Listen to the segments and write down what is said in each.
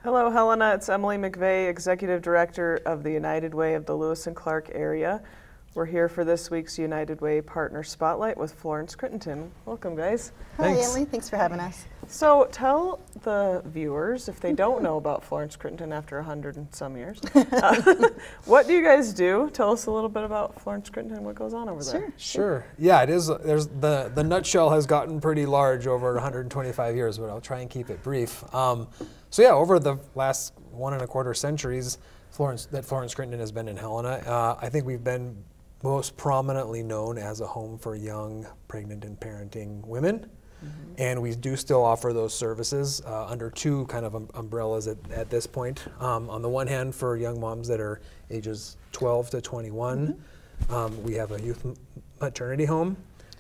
Hello, Helena. It's Emily McVeigh, Executive Director of the United Way of the Lewis and Clark area. We're here for this week's United Way Partner Spotlight with Florence Crittenton. Welcome, guys. Hi, Emily. Thanks for having us. So tell the viewers, if they don't know about Florence Crittenton after 100 and some years, what do you guys do? Tell us a little bit about Florence Crittenton, what goes on over there. Sure. Yeah, it is. The nutshell has gotten pretty large over 125 years, but I'll try and keep it brief. So yeah, over the last 1.25 centuries, Florence Crittenton has been in Helena. I think we've been most prominently known as a home for young, pregnant, and parenting women. Mm-hmm. And we do still offer those services under two kind of umbrellas at this point. On the one hand, for young moms that are ages 12 to 21, we have a youth maternity home.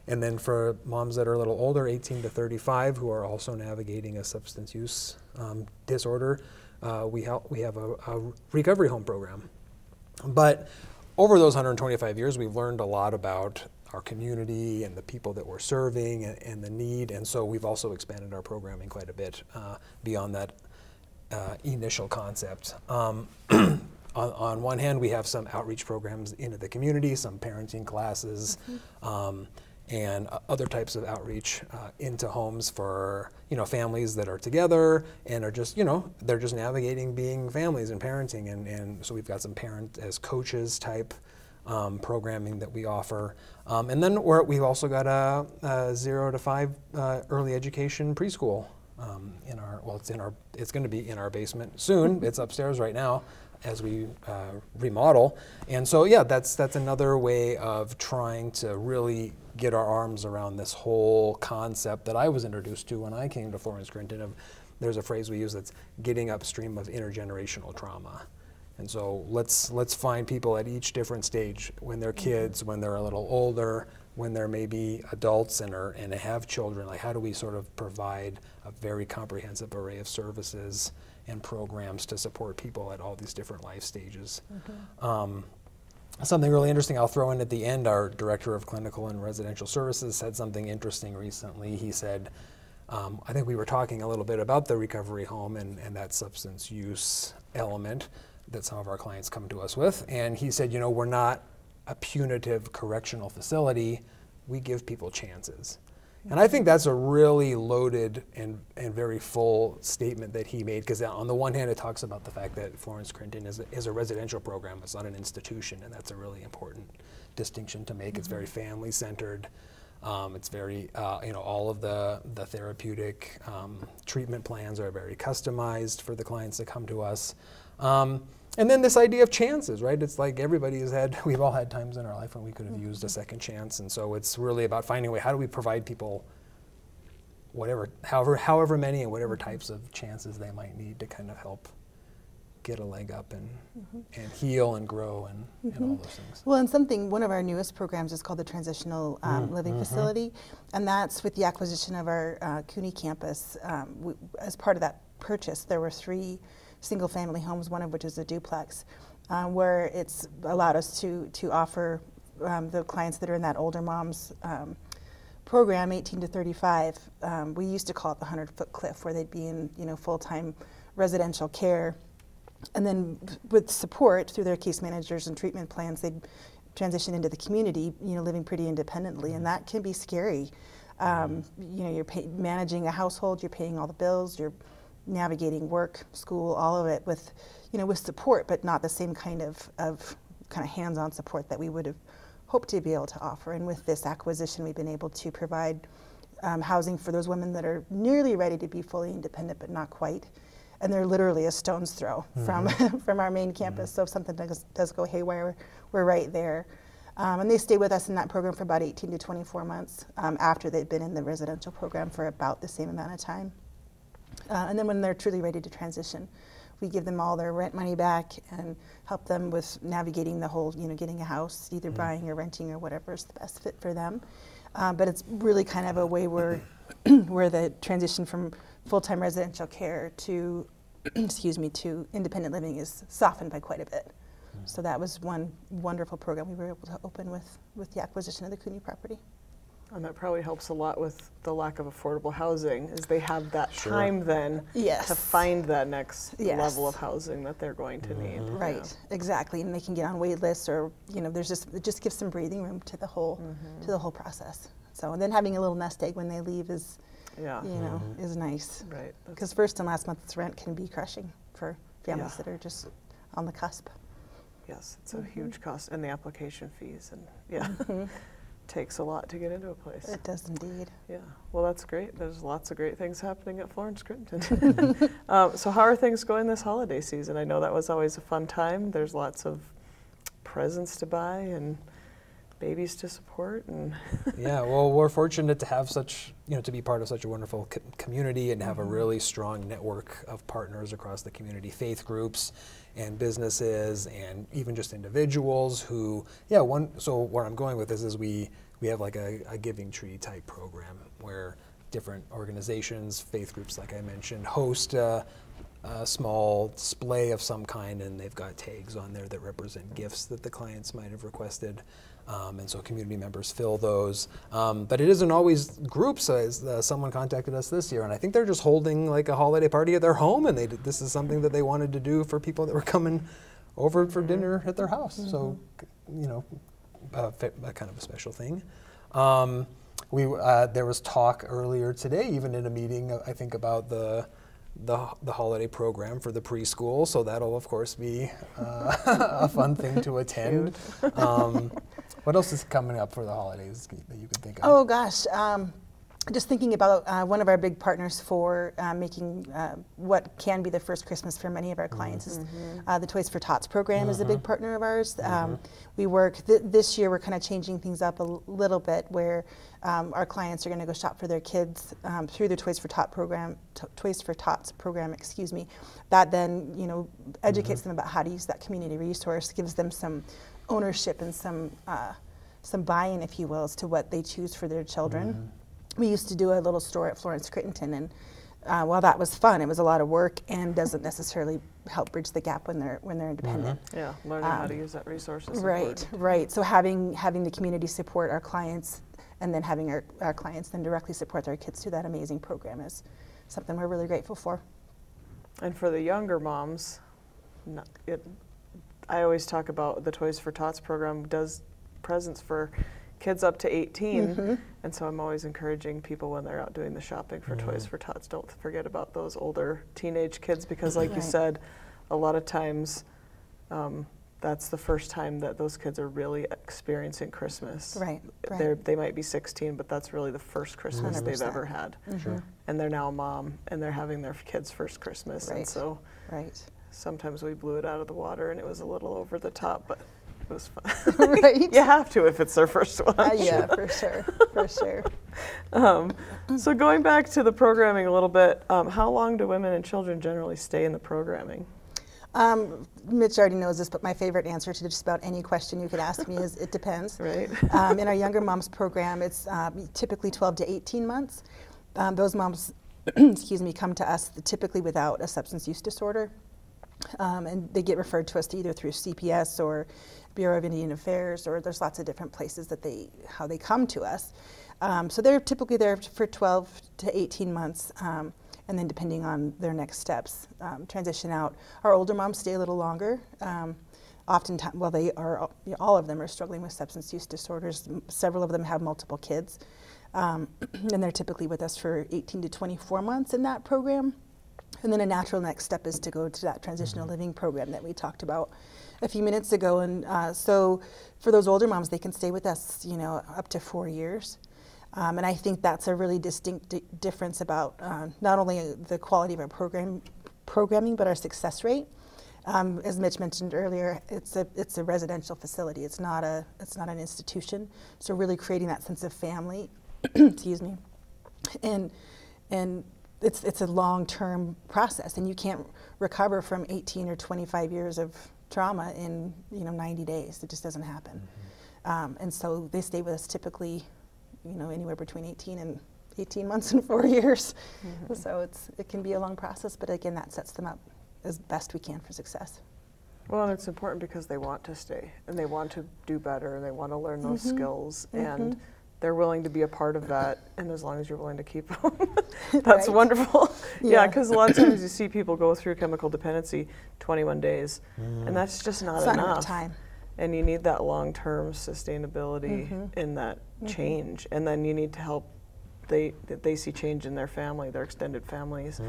And then for moms that are a little older, 18 to 35, who are also navigating a substance use disorder, we have a recovery home program. But over those 125 years, we've learned a lot about our community and the people that we're serving and the need, and so we've also expanded our programming quite a bit beyond that initial concept. On one hand, we have some outreach programs into the community, some parenting classes, and other types of outreach into homes for families that are together and are just they're just navigating being families and parenting, and so we've got some parent as coaches type programming that we offer, and then we've also got a 0 to 5 early education preschool it's going to be in our basement soon. It's upstairs right now as we remodel, and so yeah, that's another way of trying to really get our arms around this whole concept that I was introduced to when I came to Florence Crittenton. There's a phrase we use that's getting upstream of intergenerational trauma. And so let's find people at each different stage, when they're kids, when they're a little older, when they're maybe adults and have children. Like, how do we sort of provide a very comprehensive array of services and programs to support people at all these different life stages? Something really interesting I'll throw in at the end, our Director of Clinical and Residential Services said something interesting recently. He said, I think we were talking a little bit about the recovery home and that substance use element that some of our clients come to us with. And he said, we're not a punitive correctional facility. We give people chances. And I think that's a really loaded and very full statement that he made, because on the one hand, it talks about the fact that Florence Crittenton is a residential program. It's not an institution, and that's a really important distinction to make. It's very family-centered. It's very, all of the therapeutic treatment plans are very customized for the clients that come to us. And then this idea of chances, right? It's like we've all had times in our life when we could have used a second chance, and so it's really about finding a way, how do we provide people however many and whatever types of chances they might need to kind of help get a leg up and heal and grow and all those things. Well, and one of our newest programs is called the Transitional Living Facility, and that's with the acquisition of our CUNY campus. As part of that purchase, there were 3 single-family homes, one of which is a duplex, where it's allowed us to offer the clients that are in that older moms program, 18 to 35. We used to call it the 100-foot cliff, where they'd be in full-time residential care, and then with support through their case managers and treatment plans, they'd transition into the community, living pretty independently, and that can be scary. You're managing a household, you're paying all the bills, you're navigating work, school, all of it with support, but not the same kind of hands-on support that we would have hoped to be able to offer. And with this acquisition, we've been able to provide housing for those women that are nearly ready to be fully independent, but not quite. And they're literally a stone's throw from our main campus. So if something does go haywire, we're right there. And they stay with us in that program for about 18 to 24 months after they've been in the residential program for about the same amount of time. And then when they're truly ready to transition, we give them all their rent money back and help them with navigating the whole, getting a house, either buying or renting or whatever is the best fit for them. But it's really kind of a way where the transition from full-time residential care to, to independent living is softened by quite a bit. So that was one wonderful program we were able to open with the acquisition of the CUNY property. And that probably helps a lot with the lack of affordable housing, is they have that time then Yes. to find that next Yes. level of housing that they're going to need. Right, exactly, and they can get on wait lists, or it just gives some breathing room to the whole process. So, and then having a little nest egg when they leave is, is nice. Right. Because first and last month's rent can be crushing for families Yeah. that are just on the cusp. Yes, it's a huge cost, and the application fees, and takes a lot to get into a place. It does indeed. Yeah, well, that's great. There's lots of great things happening at Florence Crittenton. So how are things going this holiday season? I know that was always a fun time. There's lots of presents to buy and babies to support. And Yeah, well, we're fortunate to have such, to be part of such a wonderful community and have a really strong network of partners across the community, faith groups and businesses and even just individuals who, so where I'm going with this is we have like a giving tree type program where different organizations, faith groups like I mentioned, host a small display of some kind, and they've got tags on there that represent gifts that the clients might have requested. And so community members fill those. But it isn't always groups. Someone contacted us this year, and I think they're just holding like a holiday party at their home, and this is something that they wanted to do for people that were coming over for dinner at their house. So, a kind of a special thing. There was talk earlier today, even in a meeting, I think, about the holiday program for the preschool, so that'll of course be a fun thing to attend. What else is coming up for the holidays that you can think of? Oh gosh, just thinking about one of our big partners for making what can be the first Christmas for many of our clients is the Toys for Tots program is a big partner of ours. We work, this year we're kind of changing things up a little bit, where our clients are going to go shop for their kids through the Toys for Tots program, excuse me. That then, educates them about how to use that community resource, gives them some ownership and some buy-in, if you will, as to what they choose for their children. We used to do a little store at Florence Crittenton, and while that was fun, it was a lot of work and doesn't necessarily help bridge the gap when they're independent. Yeah, learning how to use that resource is important. Right. So having the community support our clients, and then having our clients then directly support their kids through that amazing program is something we're really grateful for. And for the younger moms, I always talk about the Toys for Tots program does presents for kids up to 18, and so I'm always encouraging people when they're out doing the shopping for Toys for Tots, don't forget about those older teenage kids, because like you said, a lot of times that's the first time that those kids are really experiencing Christmas. Right. They might be 16, but that's really the first Christmas 100%. They've ever had. And they're now a mom, and they're having their kids' first Christmas, and so sometimes we blew it out of the water, and it was a little over the top, but it was fun. You have to if it's their first one. Yeah, for sure, for sure. So going back to the programming a little bit, how long do women and children generally stay in the programming? Mitch already knows this, but my favorite answer to just about any question you could ask me is it depends. Right. In our Younger Moms program, it's typically 12 to 18 months. Those moms, excuse me, come to us typically without a substance use disorder. And they get referred to us either through CPS or Bureau of Indian Affairs, or there's lots of different places that how they come to us. So they're typically there for 12 to 18 months, and then depending on their next steps, transition out. Our older moms stay a little longer. Oftentimes, well, all of them are struggling with substance use disorders. Several of them have multiple kids, and they're typically with us for 18 to 24 months in that program. And then a natural next step is to go to that transitional living program that we talked about a few minutes ago. And so for those older moms, they can stay with us, up to 4 years. And I think that's a really distinct difference about not only the quality of our programming, but our success rate. As Mitch mentioned earlier, it's a residential facility. It's not an institution. So really creating that sense of family, excuse me, and it's a long-term process, and you can't recover from 18 or 25 years of trauma in 90 days. It just doesn't happen. And so they stay with us typically, anywhere between 18 months and 4 years. So it can be a long process, but again, that sets them up as best we can for success. Well, and it's important because they want to stay, and they want to do better, and they want to learn those skills, and they're willing to be a part of that, and as long as you're willing to keep them, that's Right. wonderful. Yeah, Yeah. because a lot of times you see people go through chemical dependency 21 days, and that's just not It's enough. not enough time. And you need that long-term sustainability in that change, and then you need to help they see change in their family, their extended families,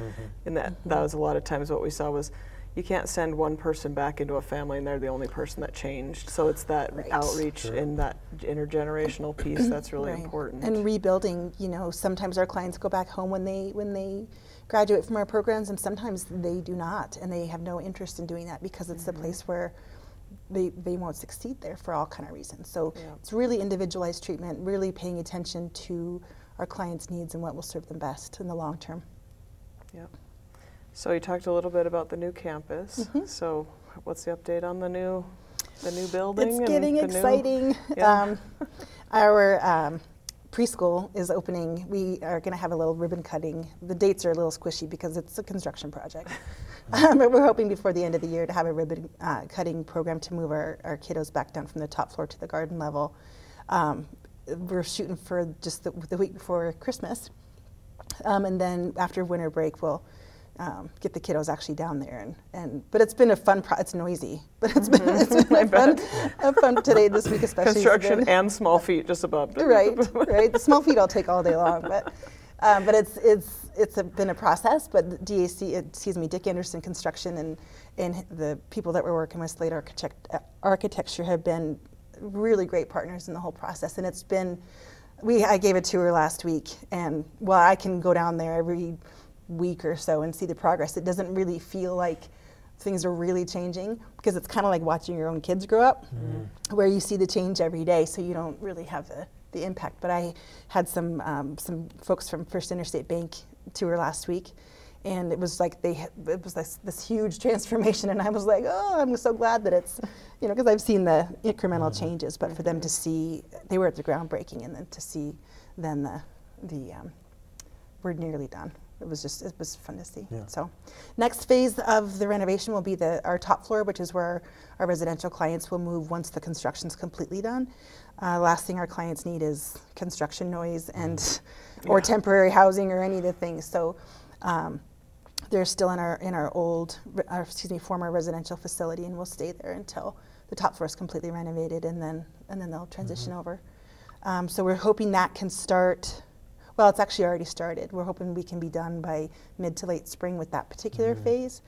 and that was a lot of times what we saw was you can't send one person back into a family and they're the only person that changed. So it's that Right. outreach and that intergenerational piece that's really Right. important. And rebuilding, you know, sometimes our clients go back home when they graduate from our programs, and sometimes they do not, and they have no interest in doing that because it's the place where they won't succeed there for all kind of reasons. So it's really individualized treatment, really paying attention to our clients' needs and what will serve them best in the long term. Yep. So you talked a little bit about the new campus. So what's the update on the new building? It's and getting the exciting. Yeah. Our preschool is opening. We are going to have a little ribbon cutting. The dates are a little squishy because it's a construction project. But we're hoping before the end of the year to have a ribbon cutting program to move our kiddos back down from the top floor to the garden level. We're shooting for just the week before Christmas. And then after winter break, we'll get the kiddos actually down there. But it's been a fun, it's noisy, but it's been a fun today, this week especially. Construction and small feet just about. Right. The small feet I'll take all day long, but it's been a process. But Dick Anderson Construction and the people that we're working with, Slate Architecture, have been really great partners in the whole process. And it's been, I gave a tour last week, and while I can go down there every week or so and see the progress, it doesn't really feel like things are really changing, because it's kind of like watching your own kids grow up, where you see the change every day, so you don't really have the impact. But I had some folks from First Interstate Bank tour last week, and it was like it was this huge transformation, and I was like, oh, I'm so glad that it's, you know, because I've seen the incremental changes, but for them to see, they were at the groundbreaking, and then to see then we're nearly done. It was fun to see. Yeah. So next phase of the renovation will be our top floor, which is where our residential clients will move once the construction's completely done. Last thing our clients need is construction noise or temporary housing or any of the things. So they're still in our former residential facility, and we'll stay there until the top floor is completely renovated, and then they'll transition over. So we're hoping that can start. Well, it's actually already started. We're hoping we can be done by mid to late spring with that particular phase.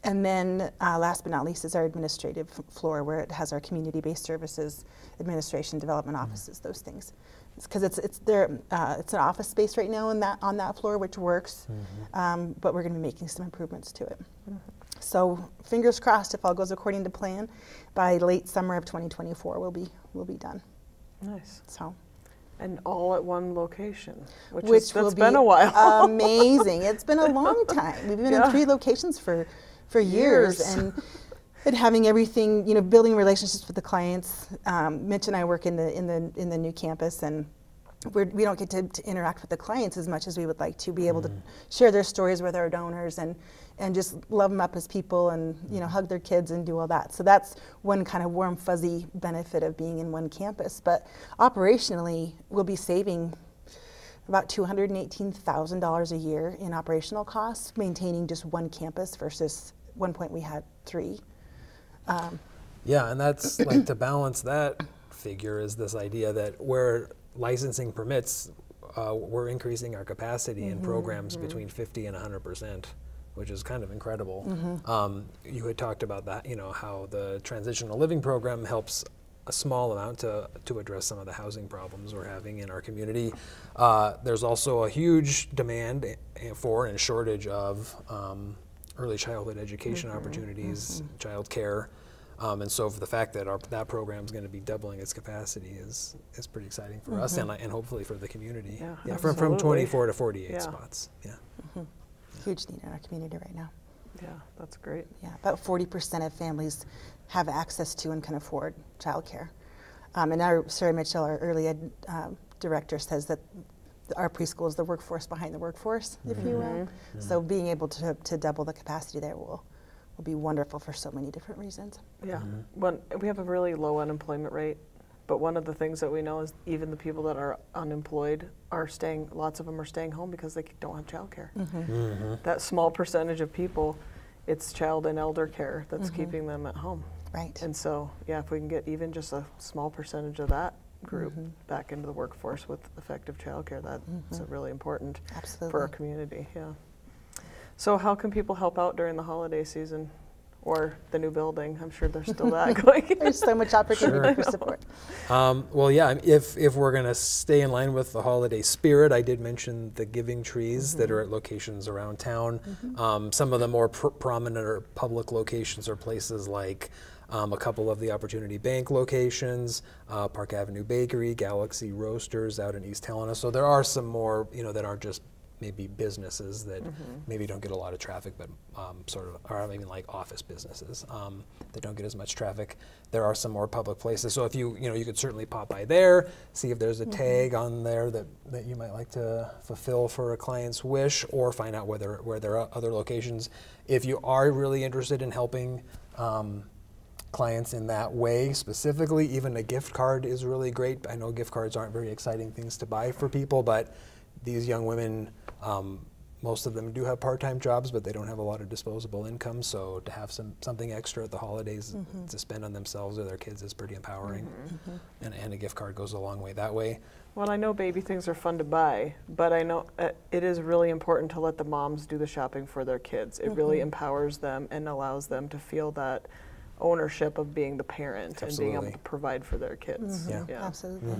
And then last but not least is our administrative floor, where it has our community-based services, administration, development offices, those things. Because it's an office space right now on that floor, which works, but we're going to be making some improvements to it. So fingers crossed, if all goes according to plan, by late summer of 2024 we'll be done. Nice. So. And all at one location, which that's been a while. Amazing. It's been a long time. We've been in 3 locations for years. And having everything, you know, building relationships with the clients. Mitch and I work in the new campus, and we don't get to interact with the clients as much as we would like to be able to share their stories with our donors and just love them up as people, and, you know, hug their kids and do all that. So that's one kind of warm, fuzzy benefit of being in one campus. But operationally, we'll be saving about $218,000 a year in operational costs, maintaining just one campus versus one point we had 3. Yeah, and that's like, to balance that figure is this idea that where licensing permits, we're increasing our capacity in programs between 50 and 100%, which is kind of incredible. You had talked about that, you know, how the transitional living program helps a small amount to address some of the housing problems we're having in our community. There's also a huge demand for and shortage of early childhood education opportunities, child care. And so for the fact that that program is going to be doubling its capacity is pretty exciting for us and hopefully for the community. Yeah, from 24 to 48 spots. Yeah. Huge need in our community right now. Yeah, that's great. Yeah, about 40% of families have access to and can afford childcare. And Sarah Mitchell, our early ed director, says that our preschool is the workforce behind the workforce, if you will. So being able to double the capacity there will be wonderful for so many different reasons. Yeah, we have a really low unemployment rate, But one of the things that we know is even the people that are unemployed are staying, lots of them are staying home because they don't have childcare. That small percentage of people, it's child and elder care that's keeping them at home. Right. And so, yeah, if we can get even just a small percentage of that group back into the workforce with effective childcare, that's really important for our community. Yeah. So how can people help out during the holiday season or the new building? I'm sure there's still that going. There's so much opportunity for support. Well, yeah, if we're going to stay in line with the holiday spirit, I did mention the giving trees that are at locations around town. Some of the more prominent or public locations are places like a couple of the Opportunity Bank locations, Park Avenue Bakery, Galaxy Roasters out in East Helena. So there are some more, that are just maybe businesses that maybe don't get a lot of traffic, but or even like office businesses that don't get as much traffic. There are some more public places. So if you could certainly pop by there, see if there's a tag on there that you might like to fulfill for a client's wish, or find out where there are other locations. If you are really interested in helping clients in that way specifically, even a gift card is really great. I know gift cards aren't very exciting things to buy for people, but these young women, most of them do have part-time jobs, but they don't have a lot of disposable income. So to have something extra at the holidays to spend on themselves or their kids is pretty empowering. And a gift card goes a long way that way. Well, I know baby things are fun to buy, but I know it is really important to let the moms do the shopping for their kids. It really empowers them and allows them to feel that ownership of being the parent and being able to provide for their kids. Yeah. Absolutely.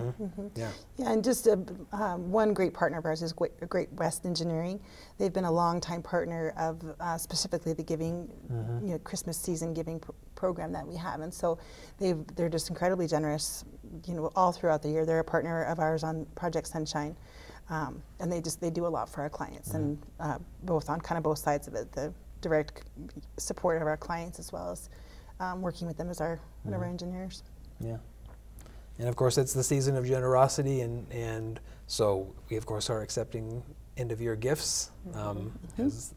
Yeah, and just one great partner of ours is Great West Engineering. They've been a long-time partner of specifically the giving, Christmas season giving program that we have, and so they're just incredibly generous, all throughout the year. They're a partner of ours on Project Sunshine, and they do a lot for our clients, and both on kind of both sides of it, the direct support of our clients as well as working with them as one of our engineers. Yeah. And of course, it's the season of generosity, and so we of course are accepting end-of-year gifts, as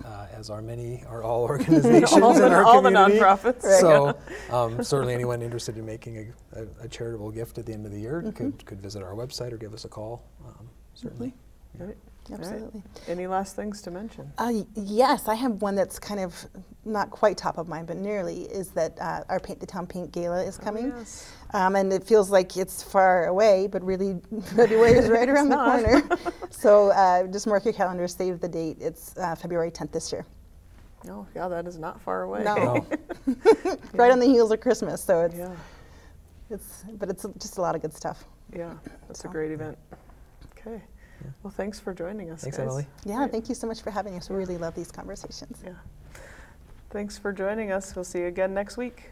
are all organizations in our all community. The nonprofits. So certainly anyone interested in making a charitable gift at the end of the year could visit our website or give us a call. Certainly. Right. Absolutely. Right. Any last things to mention? Yes, I have one that's kind of not quite top of mind, but nearly, is that our Paint the Town Pink Gala is coming. Oh, yes. And it feels like it's far away, but really February is right around the corner. So just mark your calendar, save the date. It's February 10th this year. Oh, yeah, that is not far away. No. Right on the heels of Christmas, so it's just a lot of good stuff. Yeah, that's a great event. Okay. Well, thanks for joining us, Thanks, guys. Emily. Yeah, thank you so much for having us. We really love these conversations. Yeah. Thanks for joining us. We'll see you again next week.